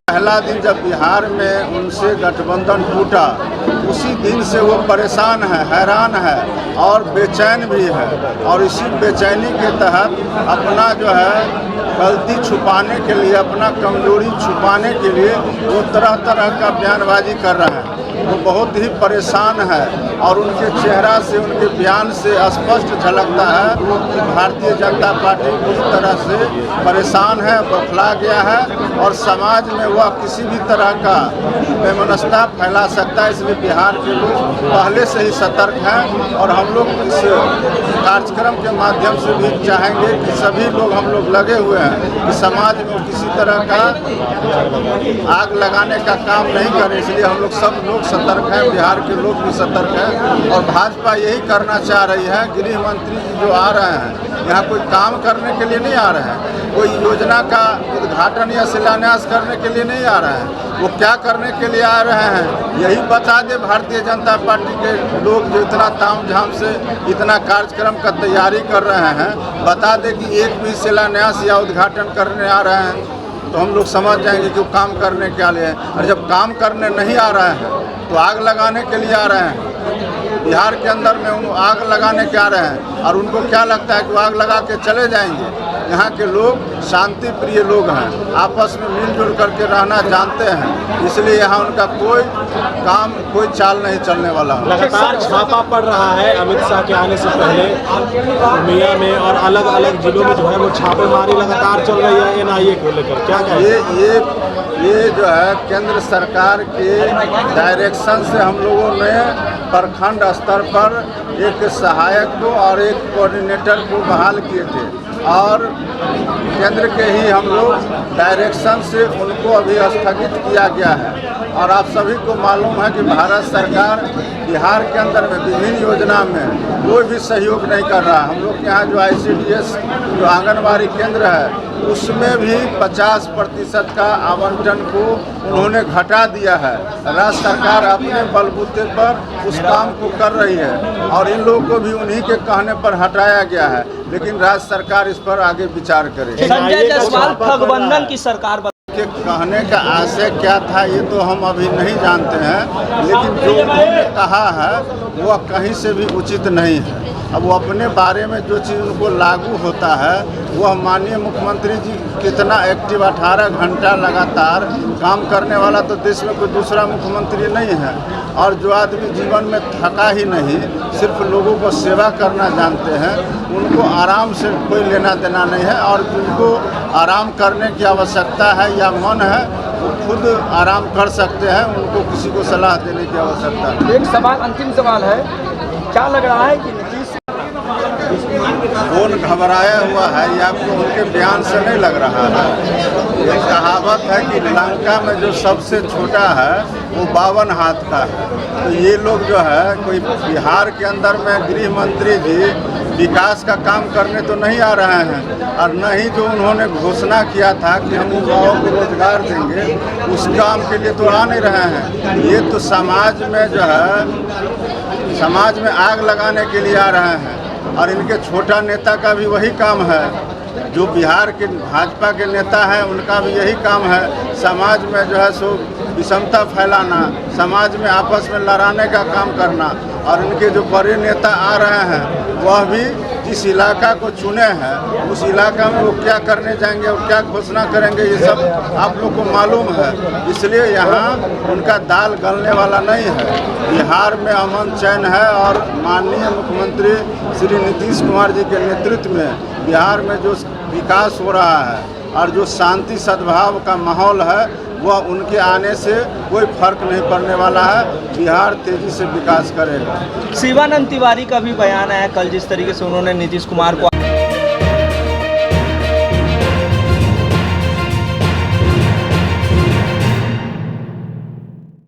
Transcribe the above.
पहला दिन जब बिहार में उनसे गठबंधन टूटा, उसी दिन से वो परेशान है, हैरान है और बेचैन भी है। और इसी बेचैनी के तहत अपना जो है गलती छुपाने के लिए, अपना कमजोरी छुपाने के लिए वो तरह तरह का बयानबाजी कर रहे हैं। वो बहुत ही परेशान है और उनके चेहरा से, उनके बयान से स्पष्ट झलकता है कि भारतीय जनता पार्टी पूरी तरह से परेशान है, बौखला गया है और समाज में वह किसी भी तरह का वैमनस्यता फैला सकता है। इसलिए बिहार के लोग पहले से ही सतर्क हैं और हम लोग इस कार्यक्रम के माध्यम से भी चाहेंगे कि सभी लोग, हम लोग लगे हुए हैं कि समाज में किसी तरह का आग लगाने का काम नहीं करें। इसलिए हम लोग सब लोग सतर्क हैं, बिहार के लोग भी सतर्क हैं और भाजपा यही करना चाह रही है। गृह मंत्री जी जो आ रहे हैं यहाँ कोई काम करने के लिए नहीं आ रहे हैं, कोई योजना का उद्घाटन या शिलान्यास करने के लिए नहीं आ रहे हैं। वो क्या करने के लिए आ रहे हैं यही बता दे भारतीय जनता पार्टी के लोग, जो इतना तामझाम से इतना कार्यक्रम का तैयारी कर रहे हैं, बता दे कि एक भी शिलान्यास या उद्घाटन करने आ रहे हैं तो हम लोग समझ जाएंगे कि वो काम करने के लिए है। और जब काम करने नहीं आ रहे हैं तो आग लगाने के लिए आ रहे हैं। बिहार के अंदर में वो आग लगाने के आ रहे हैं और उनको क्या लगता है कि वो आग लगा के चले जाएंगे। यहाँ के लोग शांति प्रिय लोग हैं, आपस में मिलजुल करके रहना जानते हैं, इसलिए यहाँ उनका कोई काम, कोई चाल नहीं चलने वाला है। लगातार छापा पड़ रहा है अमित शाह के आने से पहले पूर्णिया में और अलग अलग जिलों में जो है वो छापेमारी लगातार चल रही है NIA को लेकर, क्या कहें? ये जो है केंद्र सरकार के डायरेक्शन से हम लोगों ने प्रखंड स्तर पर एक सहायक को और एक कोऑर्डिनेटर को बहाल किए थे और केंद्र के ही हम लोग डायरेक्शन से उनको अभी स्थगित किया गया है। और आप सभी को मालूम है कि भारत सरकार बिहार के अंदर में विभिन्न योजना में कोई भी सहयोग नहीं कर रहा। हम लोग के यहाँ जो ICDS जो आंगनबाड़ी केंद्र है उसमें भी 50% का आवंटन को उन्होंने घटा दिया है। राज्य सरकार अपने बलबूते पर उस काम को कर रही है और इन लोगों को भी उन्हीं के कहने पर हटाया गया है, लेकिन राज्य सरकार इस पर आगे विचार करे। संजय जायसवाल गठबंधन की सरकार के कहने का आशय क्या था ये तो हम अभी नहीं जानते हैं, लेकिन जो उन्होंने कहा है वह कहीं से भी उचित नहीं है। अब वो अपने बारे में जो चीज़ उनको लागू होता है वह माननीय मुख्यमंत्री जी कितना एक्टिव, 18 घंटा लगातार काम करने वाला तो देश में कोई दूसरा मुख्यमंत्री नहीं है। और जो आदमी जीवन में थका ही नहीं, सिर्फ लोगों को सेवा करना जानते हैं, उनको आराम से कोई लेना देना नहीं है। और जिनको आराम करने की आवश्यकता है या मन है वो खुद आराम कर सकते हैं, उनको किसी को सलाह देने की आवश्यकता नहीं। एक सवाल, अंतिम सवाल है, क्या लग रहा है कि नीतीश कौन घबराया हुआ है ये आपको उनके बयान से नहीं लग रहा है? एक कहावत है कि लंका में जो सबसे छोटा है वो 52 हाथ का है। तो ये लोग जो है कोई बिहार के अंदर में गृह मंत्री जी विकास का काम करने तो नहीं आ रहे हैं और न ही जो उन्होंने घोषणा किया था कि हम युवाओं को रोजगार देंगे उस काम के लिए तो आ नहीं रहे हैं। ये तो समाज में जो है, समाज में आग लगाने के लिए आ रहे हैं और इनके छोटा नेता का भी वही काम है। जो बिहार के भाजपा के नेता हैं उनका भी यही काम है, समाज में जो है सो विषमता फैलाना, समाज में आपस में लड़ाने का काम करना। और इनके जो बड़े नेता आ रहे हैं वह भी जिस इलाका को चुने हैं उस इलाका में वो क्या करने जाएंगे और क्या घोषणा करेंगे ये सब आप लोग को मालूम है। इसलिए यहाँ उनका दाल गलने वाला नहीं है। बिहार में अमन चैन है और माननीय मुख्यमंत्री श्री नीतीश कुमार जी के नेतृत्व में बिहार में जो विकास हो रहा है और जो शांति सद्भाव का माहौल है वह उनके आने से कोई फर्क नहीं पड़ने वाला है। बिहार तेजी से विकास करेगा। शिवानंद तिवारी का भी बयान आया कल, जिस तरीके से उन्होंने नीतीश कुमार को